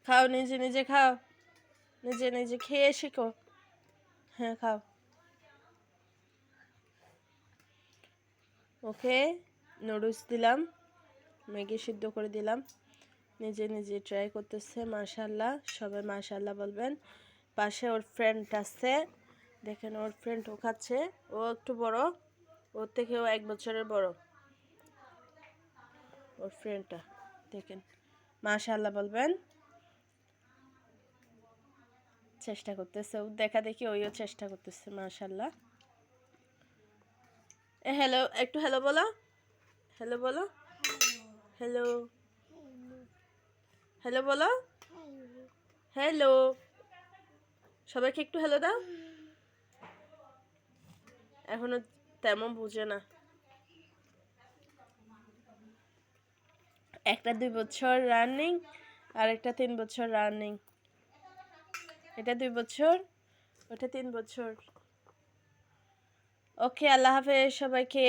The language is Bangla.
খাও, নিজে নিজে খাও, নিজে নিজে খেয়ে শিখো। হ্যাঁ খাও। ওকে, নুডলস দিলাম, ম্যাগি সিদ্ধ করে দিলাম, নিজে নিজে ট্রাই করতেছে। মাশাল্লাহ, সবাই মাশাল্লাহ বলবেন। পাশে ওর ফ্রেন্ড আছে, দেখেন ওর ফ্রেন্ড ও খাচ্ছে, ও একটু বড়, ওর থেকেও 1 বছরের বড় ওর ফ্রেন্ডটা, দেখেন মাশাল্লাহ বলবেন। চেষ্টা করতেছে, ও দেখা দেখি ওইও চেষ্টা করতেছে। মাশাল্লাহ। হ্যালো, একটু হ্যালো বলো, হ্যালো বলো, হ্যালো, হ্যালো বলো, হ্যালো, সবাইকে একটু হ্যালো দাও। এখনো তেমন বুঝে না। একটা 2 বছর রানিং, আর একটা 3 বছর রানিং। এটা 2 বছর, ওটা 3 বছর। ওকে, আল্লাহ হাফেজ সবাইকে।